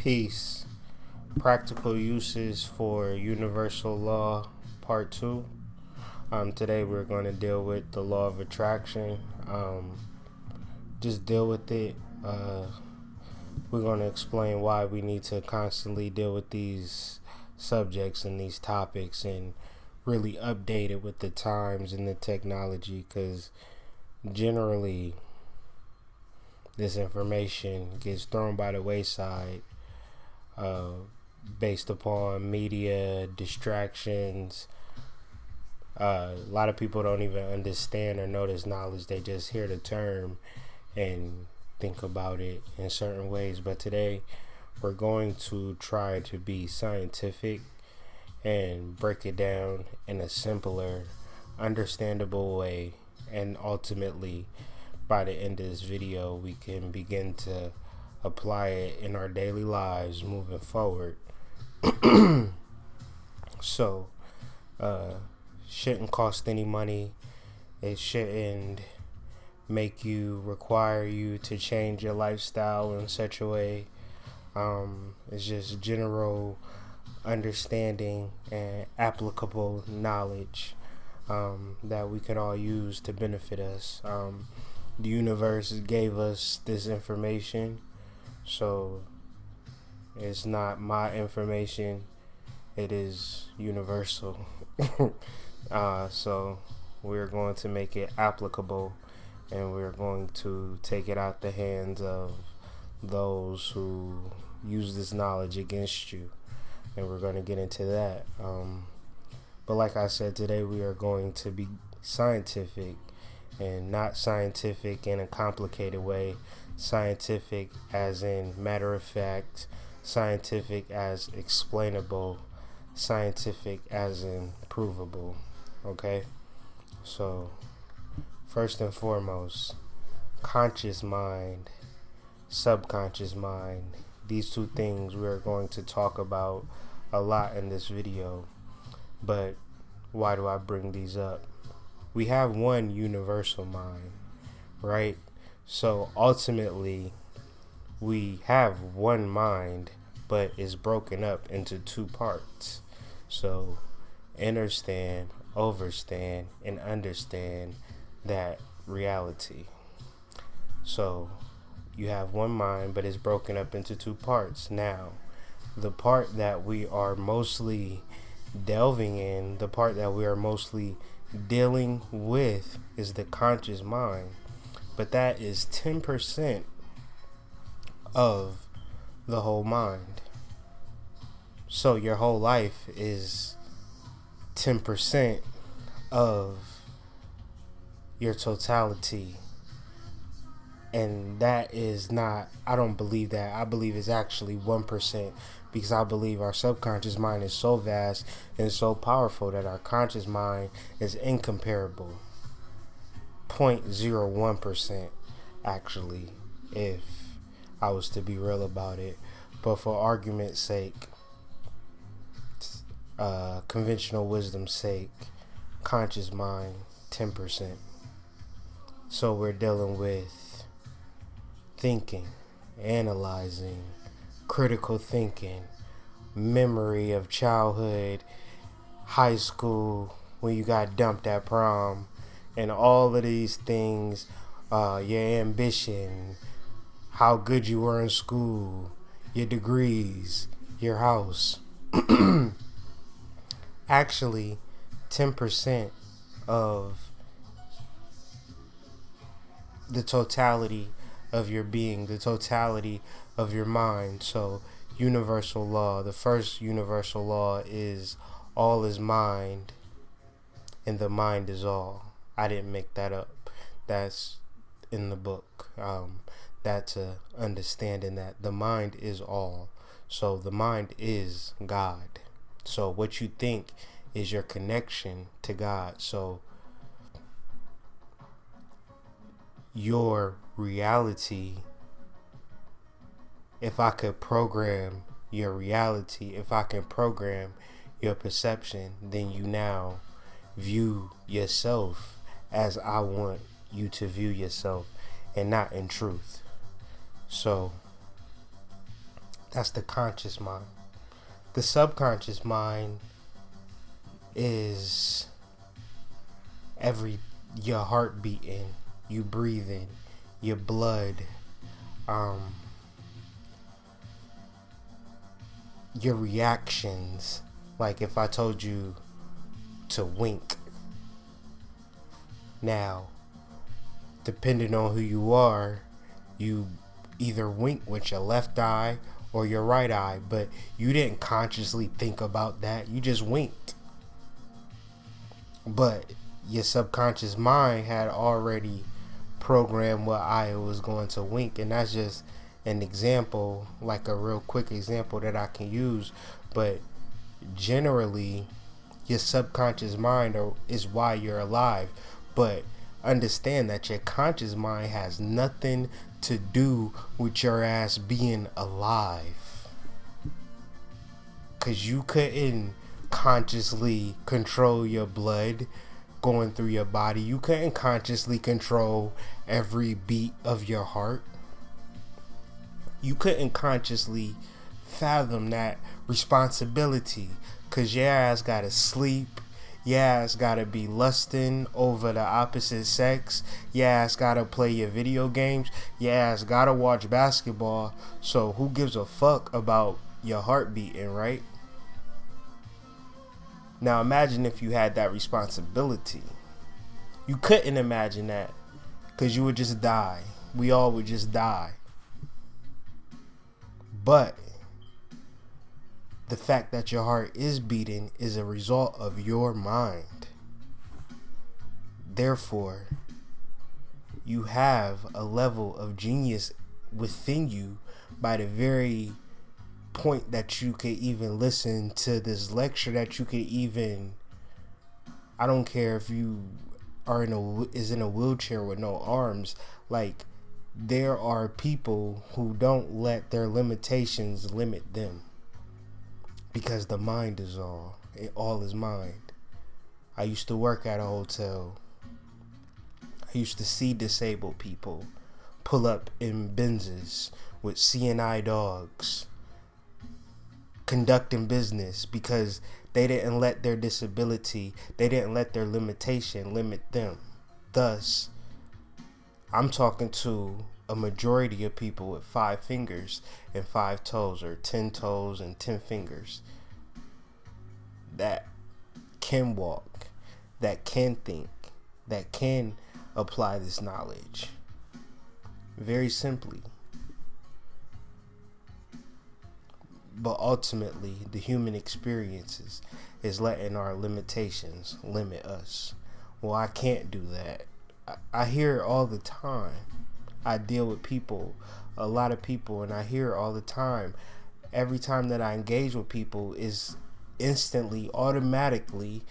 Peace. Practical uses for universal law, part 2. Today we're going to deal with the law of attraction. Just deal with it. We're going to explain why we need to constantly deal with these subjects and these topics and really update it with the times and the technology, because generally this information gets thrown by the wayside based upon media distractions. A lot of people don't even understand or know this knowledge. They just hear the term and think about it in certain ways. But today we're going to try to be scientific and break it down in a simpler, understandable way, and ultimately by the end of this video we can begin to apply it in our daily lives moving forward. So shouldn't cost any money. It shouldn't require you to change your lifestyle in such a way. It's just general understanding and applicable knowledge that we can all use to benefit us. The universe gave us this information, so it's not my information, it is universal. So we're going to make it applicable, and we're going to take it out the hands of those who use this knowledge against you, and we're going to get into that. But like I said, today we are going to be scientific, and not scientific in a complicated way. Scientific as in matter of fact, scientific as explainable, scientific as in provable. Okay? So first and foremost, conscious mind, subconscious mind. These two things we are going to talk about a lot in this video. But why do I bring these up? We have one universal mind, right? So ultimately, we have one mind, but it's broken up into two parts. So understand, overstand, and understand that reality. So you have one mind, but it's broken up into two parts. Now, the part that we are mostly delving in, the part that we are mostly dealing with, is the conscious mind. But that is 10% of the whole mind. So your whole life is 10% of your totality. And that is not, I don't believe that. I believe it's actually 1%, because I believe our subconscious mind is so vast and so powerful that our conscious mind is incomparable. 0.01% actually, if I was to be real about it. But for argument's sake, conventional wisdom's sake, conscious mind 10%. So we're dealing with thinking, analyzing, critical thinking, memory of childhood, high school, when you got dumped at prom, and all of these things, your ambition, how good you were in school, your degrees, your house. Actually, 10% of the totality of your being, the totality of your mind. So universal law, the first universal law is all is mind, and the mind is all. I didn't make that up. That's in the book. That's a understanding that the mind is all. So the mind is God. So what you think is your connection to God. So your reality, if I could program your reality, if I can program your perception, then you now view yourself as I want you to view yourself, and not in truth. So That's the conscious mind. The subconscious mind is your heart beating, you breathing, your blood, your reactions. Like if I told you to wink, now, depending on who you are, you either wink with your left eye or your right eye, but you didn't consciously think about that. You just winked. But your subconscious mind had already programmed what eye was going to wink, and that's just an example, like a real quick example that I can use. But generally, your subconscious mind is why you're alive. But understand that your conscious mind has nothing to do with your ass being alive. Because you couldn't consciously control your blood going through your body. You couldn't consciously control every beat of your heart. You couldn't consciously fathom that responsibility. Because your ass gotta sleep. Your ass gotta be lusting over the opposite sex. Your ass gotta play your video games. Your ass gotta watch basketball. So who gives a fuck about your heart beating, right? Now imagine if you had that responsibility. You couldn't imagine that, because you would just die. We all would just die. But the fact that your heart is beating is a result of your mind. Therefore, you have a level of genius within you by the very point that you could even listen to this lecture, that you could even, I don't care if you are in a wheelchair with no arms, like there are people who don't let their limitations limit them. Because the mind is all is mind. I used to work at a hotel. I used to see disabled people pull up in Benzes with CNI dogs, conducting business because they didn't let their disability, they didn't let their limitation limit them. Thus, I'm talking to a majority of people with 5 fingers and 5 toes, or 10 toes and 10 fingers, that can walk, that can think, that can apply this knowledge. Very simply. But ultimately, the human experiences is letting our limitations limit us. Well, I can't do that. I hear it all the time. I deal with people, a lot of people, and I hear it all the time. Every time that I engage with people is instantly, automatically,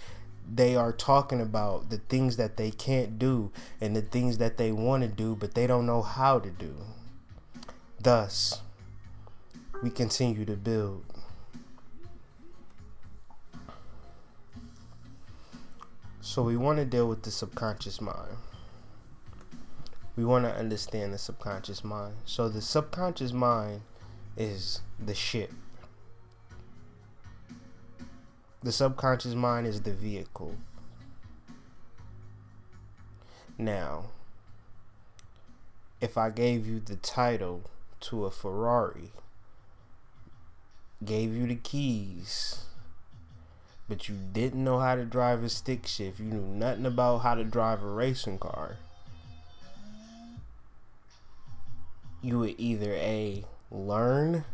they are talking about the things that they can't do and the things that they want to do, but they don't know how to do. Thus, we continue to build. So we want to deal with the subconscious mind. We want to understand the subconscious mind. So the subconscious mind is the ship. The subconscious mind is the vehicle. Now, if I gave you the title to a Ferrari, gave you the keys, but you didn't know how to drive a stick shift, you knew nothing about how to drive a racing car, you would either A, learn,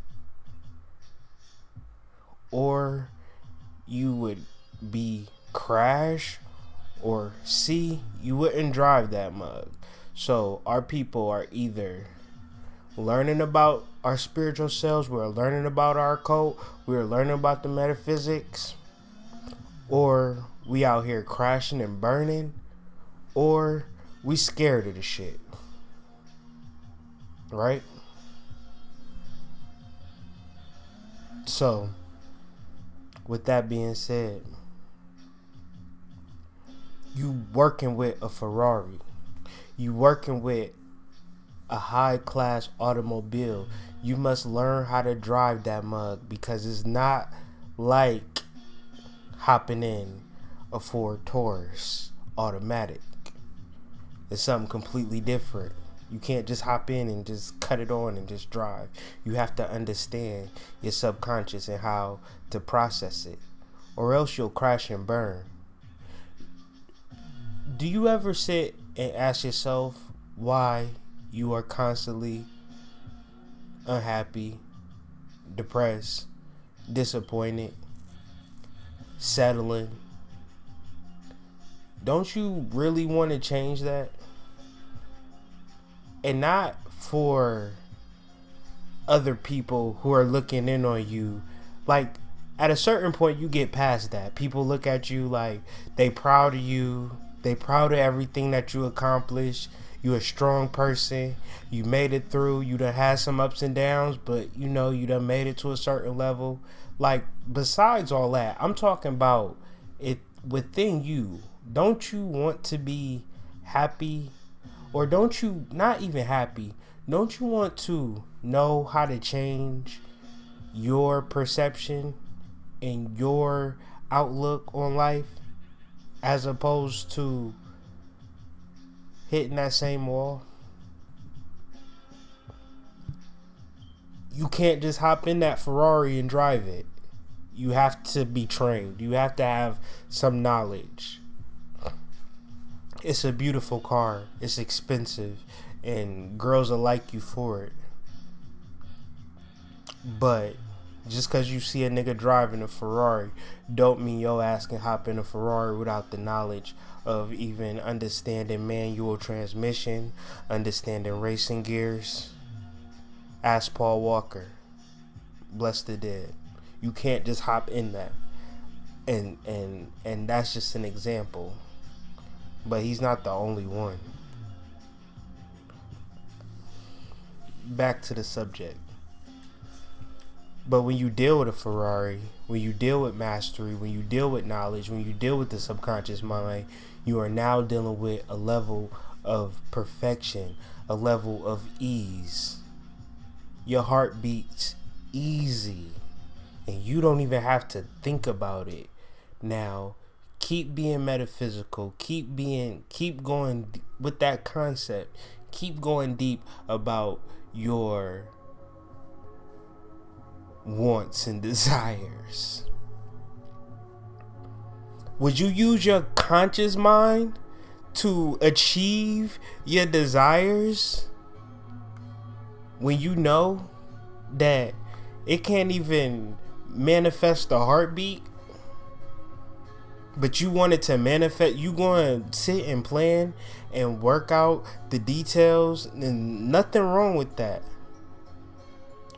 or you would B, crash, or C, you wouldn't drive that mug. So our people are either learning about our spiritual selves, we're learning about our code, we're learning about the metaphysics, or we out here crashing and burning, or we scared of the shit. Right? So, with that being said, you working with a Ferrari, you working with a high class automobile, You must learn how to drive that mug, because it's not like hopping in a Ford Taurus automatic. It's something completely different. You can't just hop in and just cut it on and just drive. You have to understand your subconscious and how to process it, or else you'll crash and burn. Do you ever sit and ask yourself why you are constantly unhappy, depressed, disappointed, settling? Don't you really want to change that? And not for other people who are looking in on you. Like, at a certain point, you get past that. People look at you like they proud of you. They proud of everything that you accomplished. You're a strong person. You made it through. You done had some ups and downs, but you know, you done made it to a certain level. Like, besides all that, I'm talking about it within you. Don't you want to be happy? Or don't you, not even happy, don't you want to know how to change your perception and your outlook on life, as opposed to hitting that same wall? You can't just hop in that Ferrari and drive it. You have to be trained. You have to have some knowledge. It's a beautiful car. It's expensive, and girls will like you for it. But just because you see a nigga driving a Ferrari, don't mean your ass can hop in a Ferrari without the knowledge of even understanding manual transmission, understanding racing gears. Ask Paul Walker. Bless the dead. You can't just hop in that. And that's just an example. But he's not the only one. Back to the subject. But when you deal with a Ferrari, when you deal with mastery, when you deal with knowledge, when you deal with the subconscious mind, you are now dealing with a level of perfection, a level of ease. Your heart beats easy, and you don't even have to think about it. Now, keep being metaphysical. Keep going with that concept. Keep going deep about your wants and desires. Would you use your conscious mind to achieve your desires when you know that it can't even manifest a heartbeat? But you want it to manifest. You going to sit and plan and work out the details, and nothing wrong with that.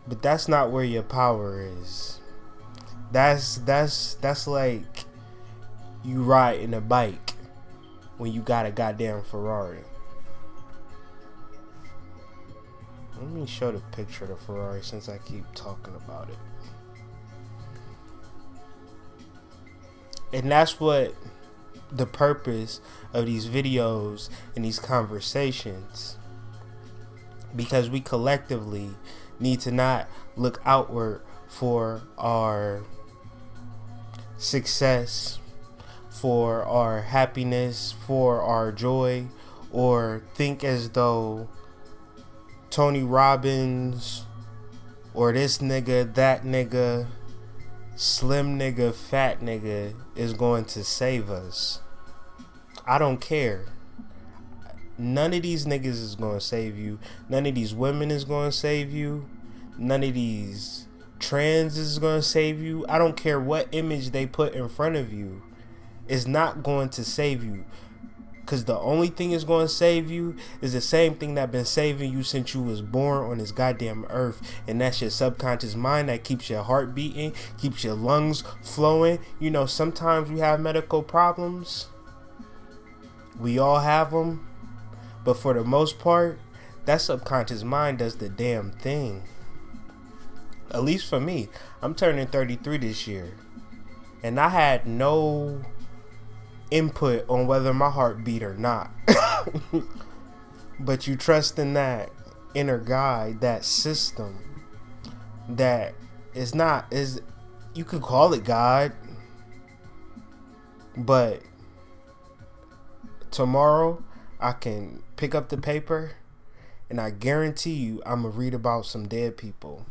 But that's not where your power is. That's like you riding a bike when you got a goddamn Ferrari. Let me show the picture of the Ferrari since I keep talking about it. And that's what the purpose of these videos and these conversations, because we collectively need to not look outward for our success, for our happiness, for our joy, or think as though Tony Robbins or this nigga, that nigga, slim nigga, fat nigga is going to save us. I don't care. None of these niggas is going to save you. None of these women is going to save you. None of these trans is going to save you. I don't care what image they put in front of you. It's not going to save you. Because the only thing is going to save you is the same thing that been saving you since you was born on this goddamn earth. And that's your subconscious mind that keeps your heart beating, keeps your lungs flowing. You know, sometimes we have medical problems. We all have them. But for the most part, that subconscious mind does the damn thing. At least for me. I'm turning 33 this year. And I had no input on whether my heart beat or not. But you trust in that inner guide, that system, that is not, is, you could call it God, but tomorrow I can pick up the paper and I guarantee you I'm gonna read about some dead people.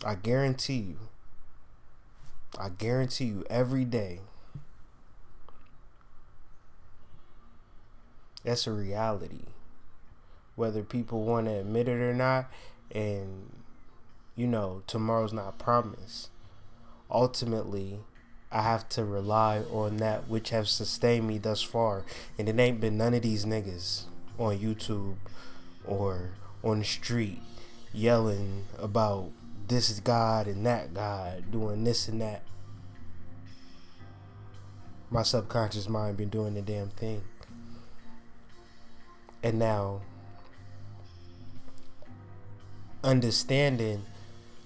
I guarantee you every day. That's a reality, whether people want to admit it or not. And tomorrow's not promised. Ultimately, I have to rely on that which have sustained me thus far, and it ain't been none of these niggas on YouTube or on the street yelling about this is God and that God doing this and that. My subconscious mind been doing the damn thing. And now, understanding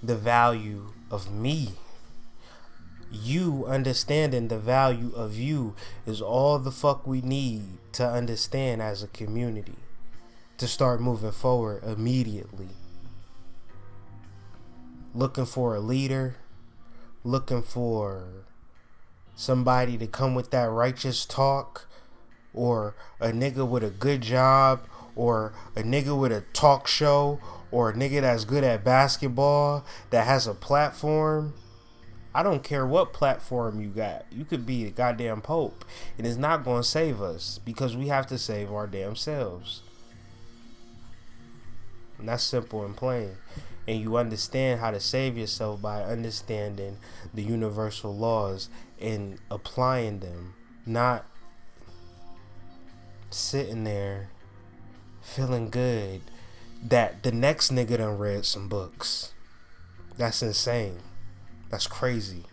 the value of me, you understanding the value of you, is all the fuck we need to understand as a community to start moving forward immediately. Looking for a leader, looking for somebody to come with that righteous talk, or a nigga with a good job, or a nigga with a talk show, or a nigga that's good at basketball, that has a platform. I don't care what platform you got. You could be the goddamn Pope, and it's not going to save us, because we have to save our damn selves. And that's simple and plain. And you understand how to save yourself by understanding the universal laws and applying them, not sitting there feeling good that the next nigga done read some books. That's insane. That's crazy.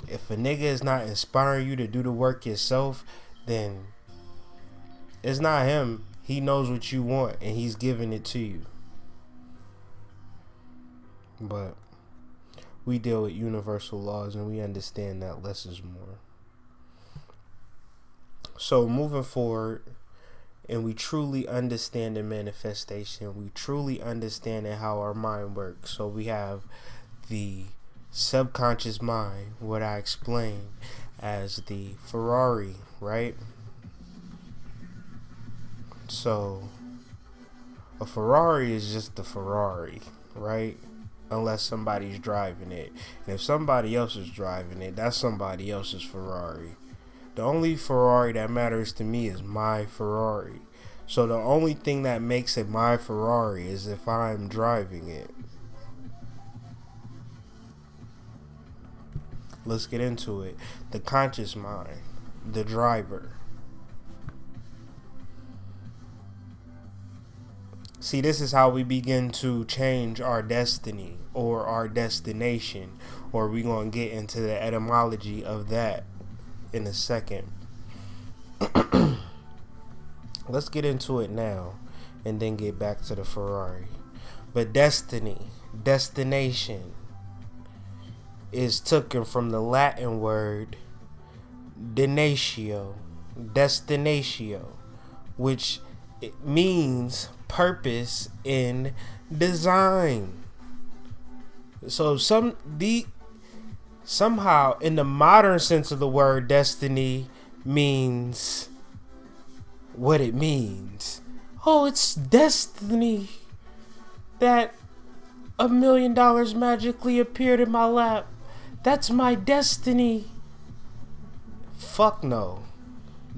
If a nigga is not inspiring you to do the work yourself, then it's not him. He knows what you want and he's giving it to you. But we deal with universal laws and we understand that less is more. So moving forward, and we truly understand the manifestation, we truly understand how our mind works. So we have the subconscious mind, what I explained as the Ferrari, right? So a Ferrari is just a Ferrari, right? Unless somebody's driving it. And if somebody else is driving it, that's somebody else's Ferrari. The only Ferrari that matters to me is my Ferrari. So the only thing that makes it my Ferrari is if I'm driving it. Let's get into it. The conscious mind, the driver. See, this is how we begin to change our destiny or our destination, or we're going to get into the etymology of that in a second. Let's get into it now and then get back to the Ferrari. But destiny, destination, is taken from the Latin word destinatio, which it means purpose in design. So somehow in the modern sense of the word, destiny means what it means. Oh, it's destiny that $1 million magically appeared in my lap. That's my destiny. Fuck no.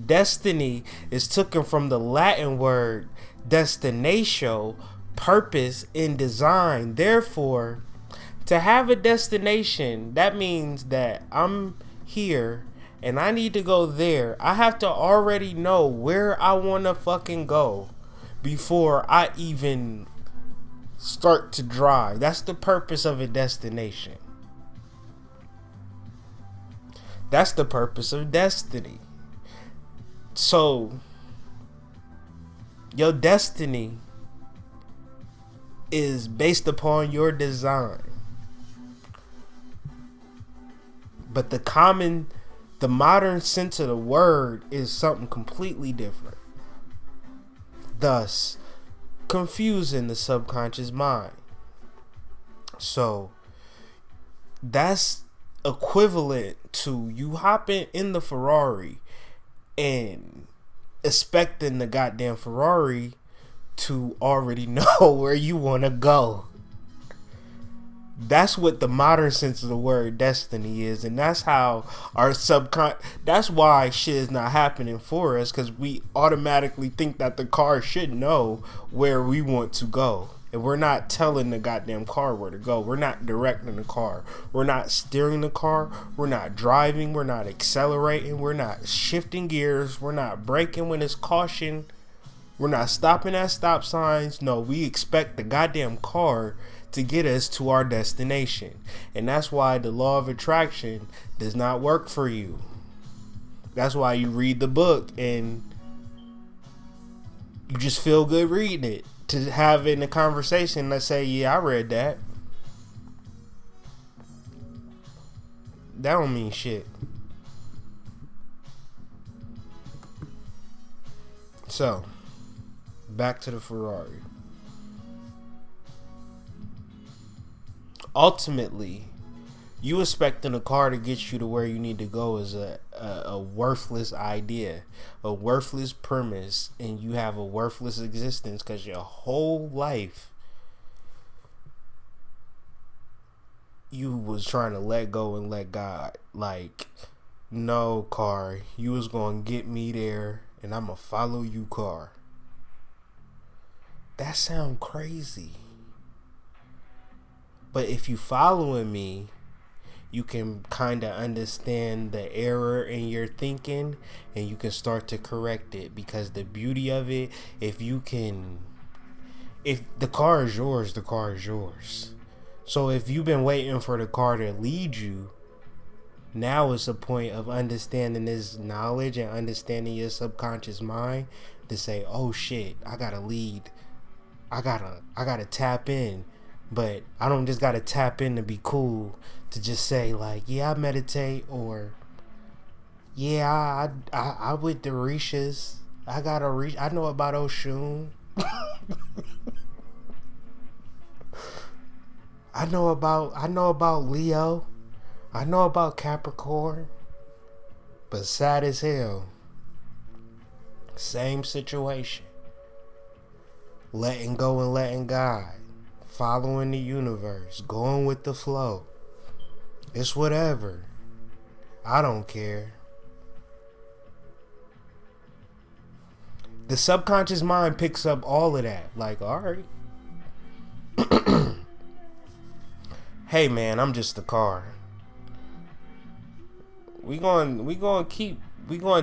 Destiny is taken from the Latin word destinatio, purpose in design. Therefore, to have a destination, that means that I'm here and I need to go there. I have to already know where I want to fucking go before I even start to drive. That's the purpose of a destination. That's the purpose of destiny. So, your destiny is based upon your design. But the modern sense of the word is something completely different. Thus, confusing the subconscious mind. So that's equivalent to you hopping in the Ferrari and expecting the goddamn Ferrari to already know where you want to go. That's what the modern sense of the word destiny is, and that's how our that's why shit is not happening for us, because we automatically think that the car should know where we want to go, and we're not telling the goddamn car where to go. We're not directing the car. We're not steering the car. We're not driving. We're not accelerating. We're not shifting gears. We're not braking when it's caution. We're not stopping at stop signs. No, we expect the goddamn car to get us to our destination. And that's why the law of attraction does not work for you. That's why you read the book and you just feel good reading it. To have in a conversation, let's say, yeah, I read that. That don't mean shit. So, back to the Ferrari. Ultimately, you expecting a car to get you to where you need to go is a worthless idea, a worthless premise, and you have a worthless existence, because your whole life you was trying to let go and let God. Like, no, car, you was gonna get me there and I'm gonna follow you, car. That sound crazy. But if you following me, you can kind of understand the error in your thinking, and you can start to correct it. Because the beauty of it, if the car is yours, the car is yours. So if you've been waiting for the car to lead you, now it's a point of understanding this knowledge and understanding your subconscious mind to say, oh shit, I gotta lead. I gotta tap in. But I don't just gotta tap in to be cool, to just say like, yeah, I meditate, or yeah, I with the Rishas. I know about Oshun. I know about Leo. I know about Capricorn. But sad as hell. Same situation. Letting go and letting God. Following the universe, going with the flow. It's whatever. I don't care. The subconscious mind picks up all of that. Like, all right. Hey man, I'm just a car. We going to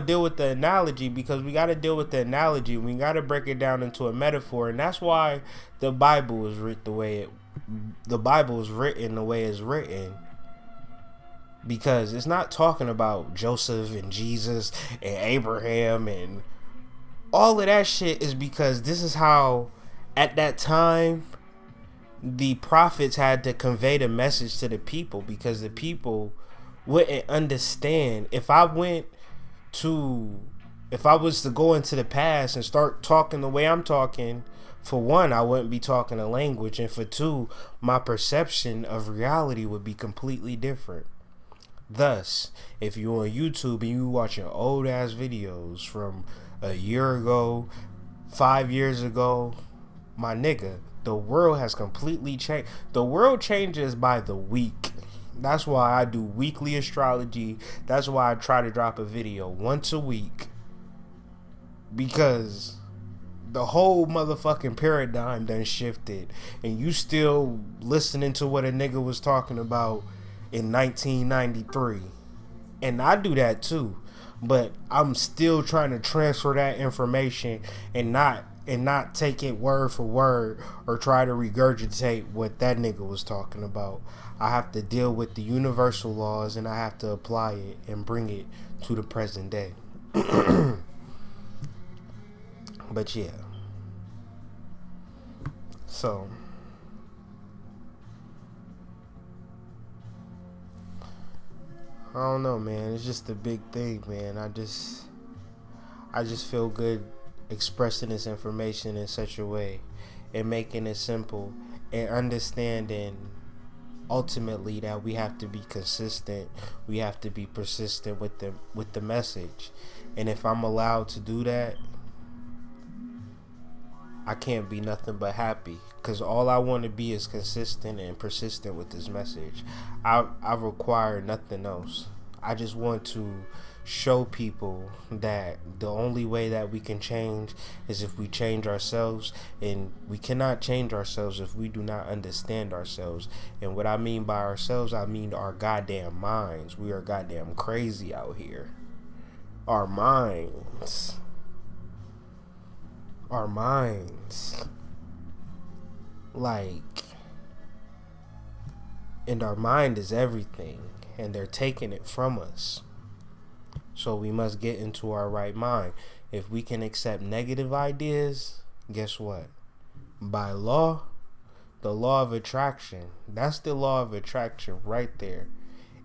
deal with the analogy, because we got to deal with the analogy. We got to break it down into a metaphor, and that's why the Bible is written the way it's written. Because it's not talking about Joseph and Jesus and Abraham and all of that shit, is because this is how at that time the prophets had to convey the message to the people, because the people wouldn't understand. If I was to go into the past and start talking the way I'm talking, for one, I wouldn't be talking a language, and for two, my perception of reality would be completely different. Thus, if you're on YouTube and you watching old ass videos from a year ago, 5 years ago, my nigga, the world has completely changed. The world changes by the week. That's why I do weekly astrology. That's why I try to drop a video once a week. Because the whole motherfucking paradigm done shifted. And you still listening to what a nigga was talking about in 1993. And I do that too. But I'm still trying to transfer that information and not take it word for word or try to regurgitate what that nigga was talking about. I have to deal with the universal laws, and I have to apply it and bring it to the present day. But yeah. So I don't know, man. It's just a big thing, man. I just feel good expressing this information in such a way. and making it simple and understanding ultimately that we have to be consistent, we have to be persistent with the message. And if I'm allowed to do that, I can't be nothing but happy, because all I want to be is consistent and persistent with this message. I require nothing else. I just want to show people that the only way that we can change is if we change ourselves, and we cannot change ourselves if we do not understand ourselves. And what I mean by ourselves, I mean our goddamn minds. We are goddamn crazy out here. Our minds. Our minds. Like, and our mind is everything, and they're taking it from us. So we must get into our right mind. If we can accept negative ideas, guess what? By law, the law of attraction, that's the law of attraction right there.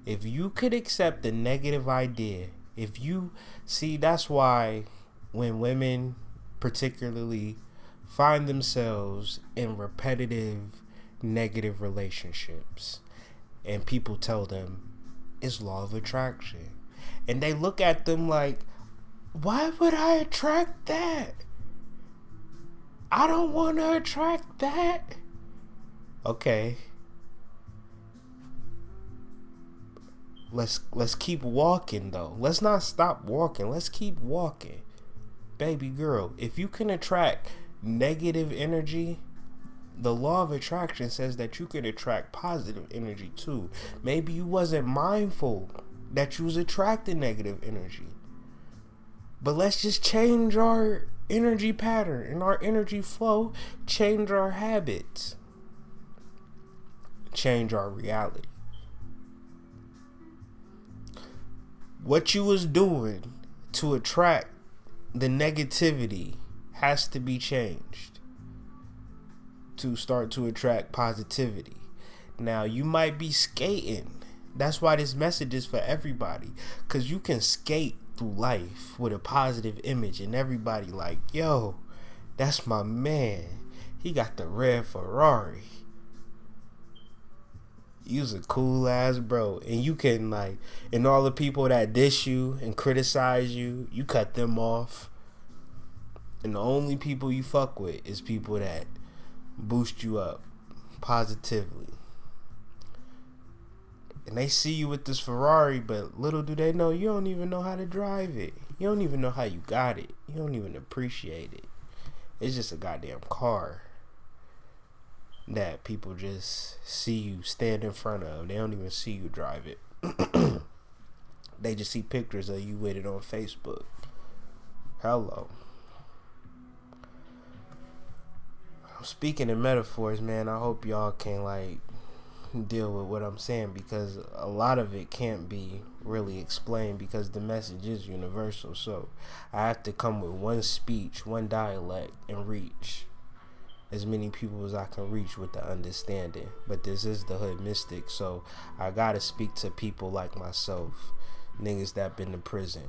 If you could accept the negative idea, if you see, that's why when women particularly find themselves in repetitive negative relationships and people tell them it's law of attraction, and they look at them like, why would I attract that? I don't want to attract that. Okay, let's keep walking though. Let's not stop walking. Let's keep walking. Baby girl, if you can attract negative energy, the law of attraction says that you can attract positive energy too. Maybe you wasn't mindful that you was attracting negative energy. But let's just change our energy pattern and our energy flow, change our habits, change our reality. What you was doing to attract the negativity has to be changed to start to attract positivity. Now, you might be skating. That's why this message is for everybody, because you can skate through life with a positive image and everybody like, yo, that's my man. He got the red Ferrari. You's a cool ass bro. And you can, like, and all the people that diss you and criticize you, you cut them off. And the only people you fuck with is people that boost you up positively. And they see you with this Ferrari, but little do they know you don't even know how to drive it. You don't even know how you got it. You don't even appreciate it. It's just a goddamn car that people just see you stand in front of. They don't even see you drive it. They just see pictures of you with it on Facebook. Hello. Speaking in metaphors, man, I hope y'all can, like, deal with what I'm saying, because a lot of it can't be really explained because the message is universal. So I have to come with one speech, one dialect, and reach as many people as I can reach with the understanding. But this is the hood mystic, so I gotta speak to people like myself, niggas that been to prison,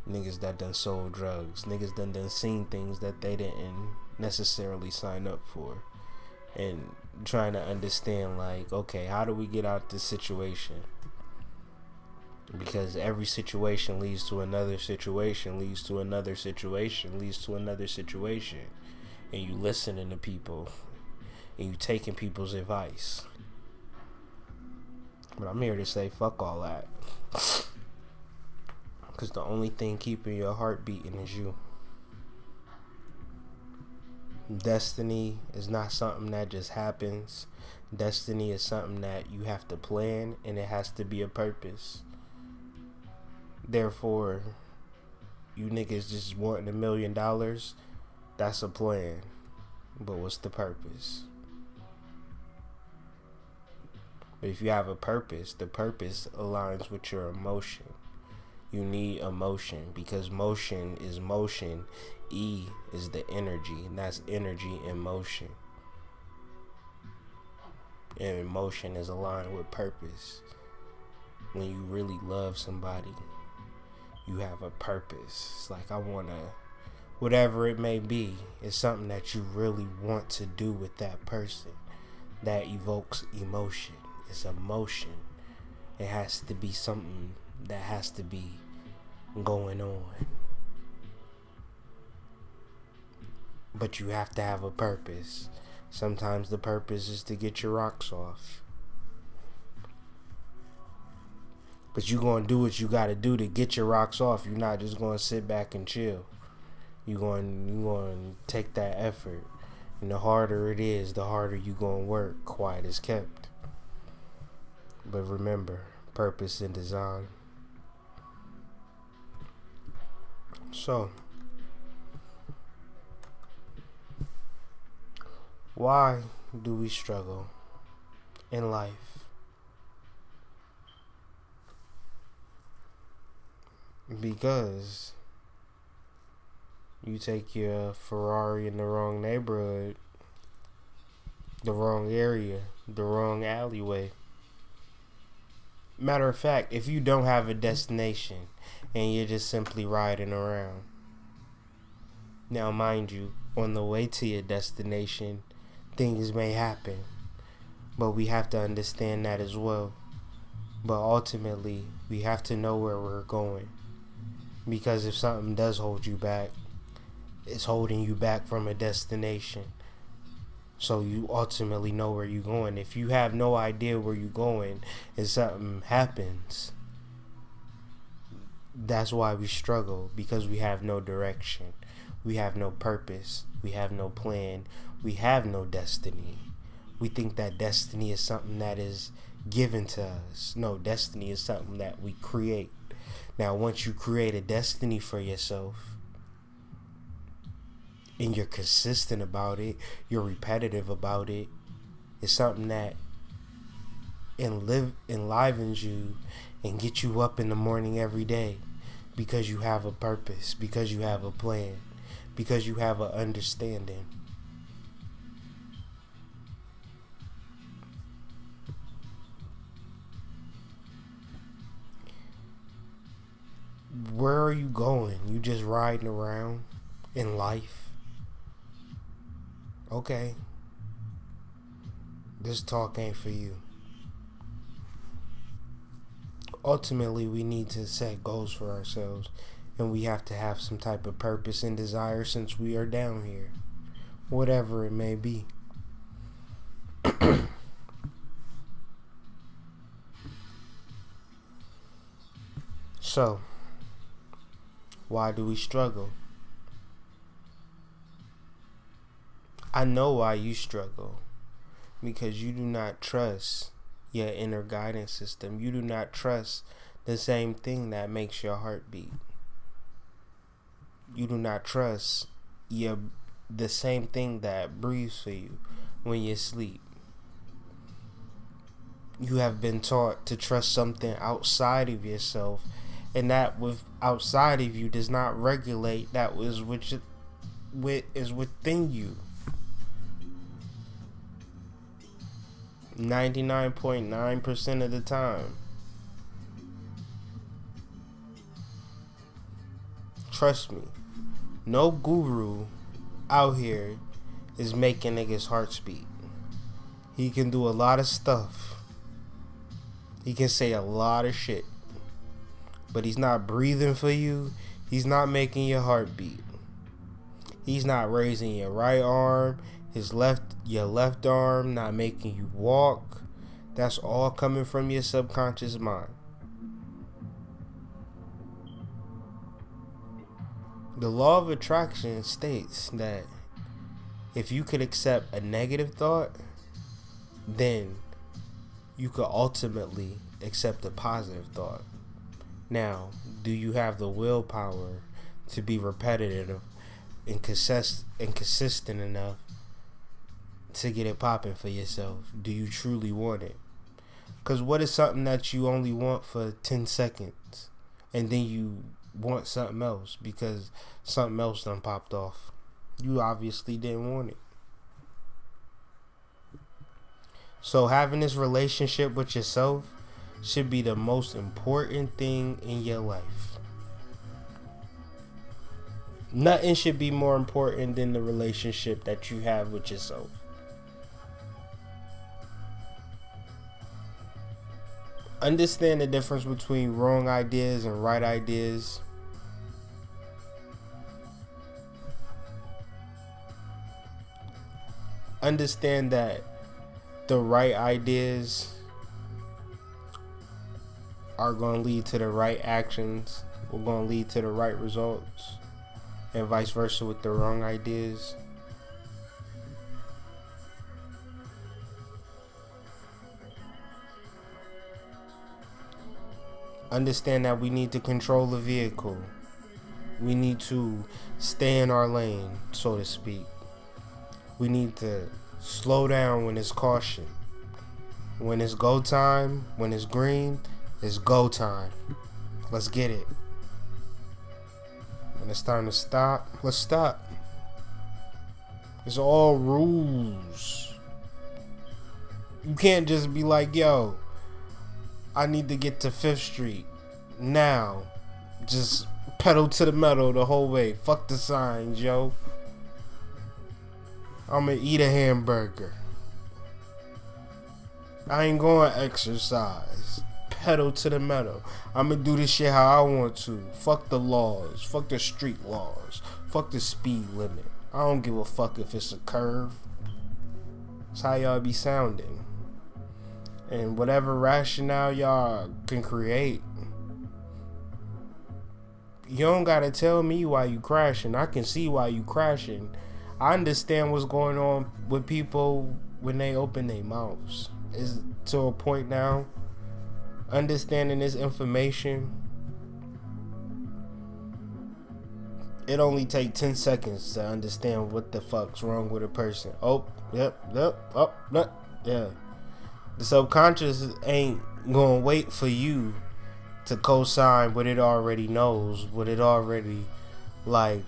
niggas that done sold drugs, niggas that done seen things that they didn't necessarily sign up for, and trying to understand, like, okay, how do we get out this situation? Because every situation leads to another situation, leads to another situation, leads to another situation, and you listening to people and you taking people's advice. But I'm here to say fuck all that, because the only thing keeping your heart beating is you. Destiny is not something that just happens. Destiny is something that you have to plan, and it has to be a purpose. Therefore, you niggas just wanting $1 million, that's a plan. But what's the purpose? But if you have a purpose, the purpose aligns with your emotion. You need emotion, because motion is motion. E is the energy, and that's energy in motion. And emotion is aligned with purpose. When you really love somebody, you have a purpose. It's like, I want to whatever it may be, is something that you really want to do with that person that evokes emotion. It's emotion. It has to be something that has to be going on. But you have to have a purpose. Sometimes the purpose is to get your rocks off. But you're going to do what you got to do to get your rocks off. You're not just going to sit back and chill. You're going to take that effort. And the harder it is, the harder you're going to work. Quiet is kept. But remember, purpose and design. So, why do we struggle in life? Because you take your Ferrari in the wrong neighborhood, the wrong area, the wrong alleyway. Matter of fact, if you don't have a destination and you're just simply riding around. Now, mind you, on the way to your destination, things may happen, but we have to understand that as well. But ultimately, we have to know where we're going. Because if something does hold you back, it's holding you back from a destination. So you ultimately know where you're going. If you have no idea where you're going and something happens, that's why we struggle. Because we have no direction. We have no purpose. We have no plan. We have no destiny. We think that destiny is something that is given to us. No, destiny is something that we create. Now, once you create a destiny for yourself, and you're consistent about it, you're repetitive about it, it's something that enlivens you and gets you up in the morning every day because you have a purpose, because you have a plan, because you have an understanding. Where are you going? You just riding around in life? Okay. This talk ain't for you. Ultimately, we need to set goals for ourselves, and we have to have some type of purpose and desire since we are down here, whatever it may be. So, why do we struggle? I know why you struggle. Because you do not trust your inner guidance system. You do not trust the same thing that makes your heart beat. You do not trust the same thing that breathes for you when you sleep. You have been taught to trust something outside of yourself, and that with outside of you does not regulate that is within you. 99.9% of the time. Trust me, no guru out here is making niggas' hearts beat. He can do a lot of stuff. He can say a lot of shit. But he's not breathing for you. He's not making your heart beat. He's not raising your right arm. Your left arm not making you walk. That's all coming from your subconscious mind. The law of attraction states that if you could accept a negative thought, then you could ultimately accept a positive thought. Now, do you have the willpower to be repetitive and consistent enough to get it popping for yourself? Do you truly want it? Because what is something that you only want for 10 seconds and then you want something else because something else done popped off? You obviously didn't want it. So having this relationship with yourself should be the most important thing in your life. Nothing should be more important than the relationship that you have with yourself. Understand the difference between wrong ideas and right ideas. Understand that the right ideas are going to lead to the right actions, we're going to lead to the right results, and vice versa with the wrong ideas. Understand that we need to control the vehicle. We need to stay in our lane, so to speak. We need to slow down when it's caution. When it's go time, when it's green, it's go time. Let's get it. When it's time to stop, let's stop. It's all rules. You can't just be like, yo, I need to get to 5th Street now. Just pedal to the metal the whole way. Fuck the signs, yo. I'm gonna eat a hamburger. I ain't going to exercise. Pedal to the metal. I'm gonna do this shit how I want to. Fuck the laws. Fuck the street laws. Fuck the speed limit. I don't give a fuck if it's a curve. That's how y'all be sounding. And whatever rationale y'all can create, you don't gotta tell me why you crashing. I can see why you crashing. I understand what's going on with people when they open their mouths. Is to a point now. Understanding this information, it only take 10 seconds to understand what the fuck's wrong with a person. Oh, yep, yeah. The subconscious ain't gonna wait for you to co-sign what it already knows, what it already, like,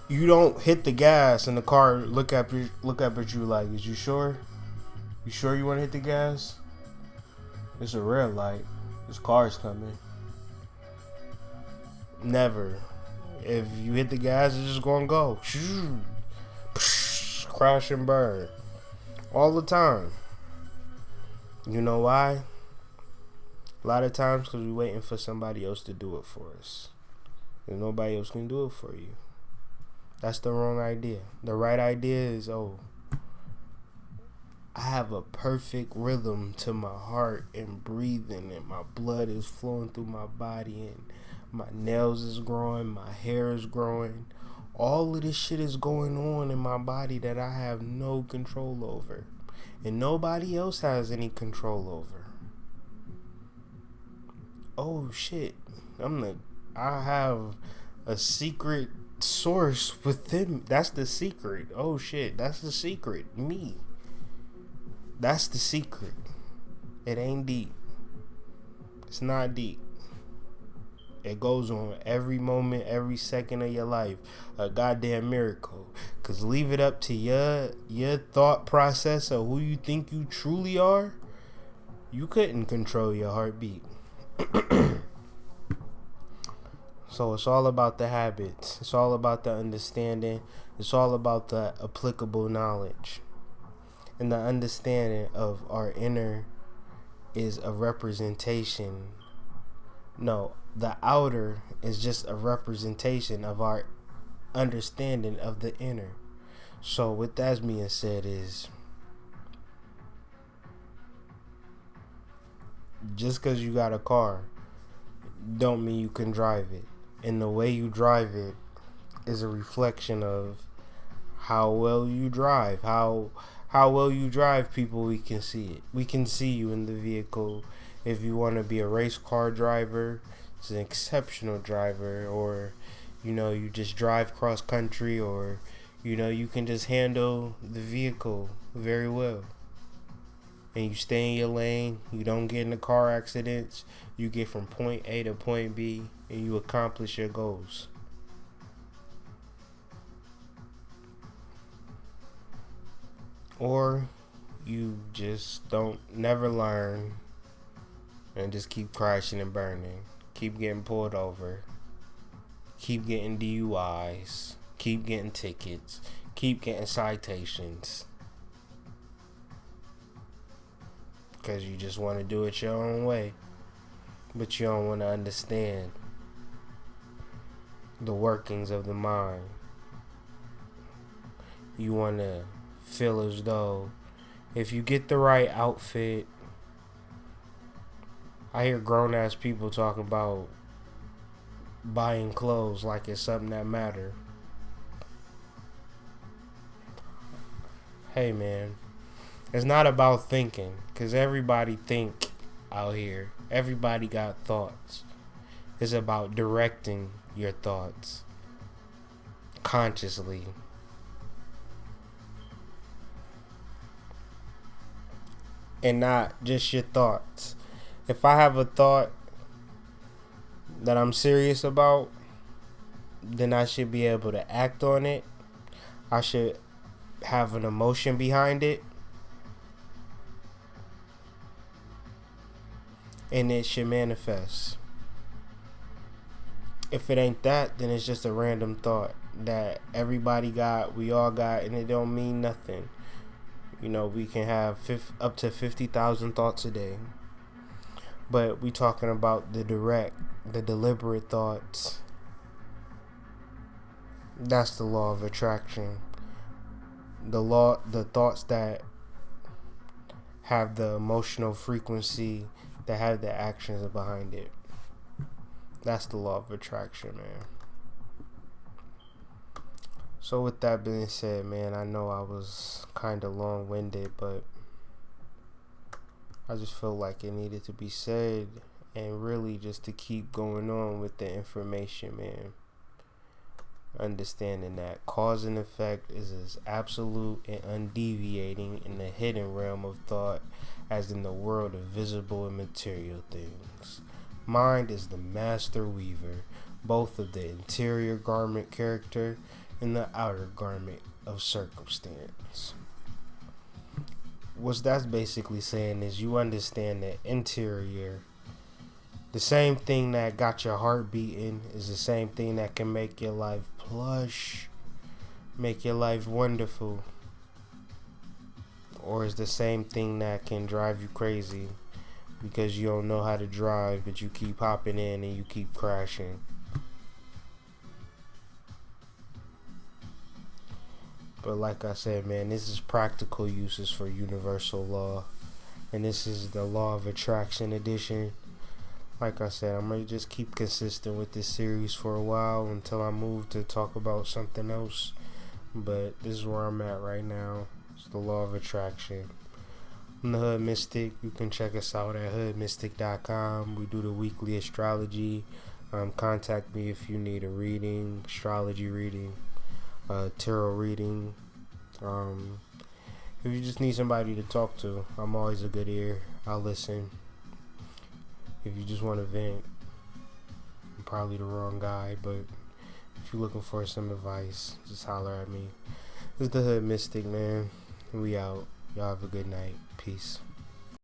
you don't hit the gas and the car look up at you like, is you sure? You sure you want to hit the gas? It's a red light. This car's coming. Never. If you hit the gas, it's just gonna go. Crash and burn. All the time. You know why? A lot of times because we're waiting for somebody else to do it for us. And nobody else can do it for you. That's the wrong idea. The right idea is, oh, I have a perfect rhythm to my heart and breathing, and my blood is flowing through my body, and my nails is growing, my hair is growing. All of this shit is going on in my body that I have no control over, and nobody else has any control over. Oh shit, I have a secret source within. That's the secret. Oh shit, that's the secret. Me. That's the secret. It ain't deep. It's not deep. It goes on every moment, every second of your life. A goddamn miracle. Cause leave it up to your thought process of who you think you truly are. You couldn't control your heartbeat. So it's all about the habits. It's all about the understanding. It's all about the applicable knowledge. And the understanding of our inner is a representation. No, the outer is just a representation of our understanding of the inner. So with that being said is, just because you got a car don't mean you can drive it. And the way you drive it is a reflection of how well you drive. How well you drive, people, we can see it. We can see you in the vehicle. If you want to be a race car driver, it's an exceptional driver, or you just drive cross country, or you can just handle the vehicle very well. And you stay in your lane, you don't get into car accidents, you get from point A to point B, and you accomplish your goals. Or you just don't never learn and just keep crashing and burning, keep getting pulled over, keep getting DUIs, keep getting tickets, keep getting citations. Because you just want to do it your own way. But you don't want to understand the workings of the mind. You want to feel as though if you get the right outfit, I hear grown ass people talking about buying clothes like it's something that matter. Hey man, it's not about thinking, because everybody think out here. Everybody got thoughts. It's about directing your thoughts consciously. And not just your thoughts. If I have a thought that I'm serious about, then I should be able to act on it. I should have an emotion behind it. And it should manifest. If it ain't that, then it's just a random thought that everybody got, we all got, and it don't mean nothing. You know, we can have up to 50,000 thoughts a day. But we talking about the deliberate thoughts. That's the law of attraction. The thoughts that have the emotional frequency, that have the actions behind it. That's the law of attraction, man. So with that being said, man, I know I was kind of long-winded, but I just feel like it needed to be said, and really just to keep going on with the information, man. Understanding that cause and effect is as absolute and undeviating in the hidden realm of thought as in the world of visible and material things. Mind is the master weaver, both of the interior garment character and the outer garment of circumstance. What that's basically saying is you understand that interior, the same thing that got your heart beating is the same thing that can make your life plush, make your life wonderful, or is the same thing that can drive you crazy because you don't know how to drive, but you keep hopping in and you keep crashing. But like I said, man, this is practical uses for universal law, and this is the law of attraction edition. Like I said, I'm going to just keep consistent with this series for a while until I move to talk about something else. But this is where I'm at right now. It's the law of attraction. I'm the Hood Mystic. You can check us out at hoodmystic.com. We do the weekly astrology. Contact me if you need a reading, astrology reading, tarot reading. If you just need somebody to talk to, I'm always a good ear. I'll listen. If you just want to vent, I'm probably the wrong guy, but if you're looking for some advice, just holler at me. This is the Hood Mystic, man. We out. Y'all have a good night. Peace.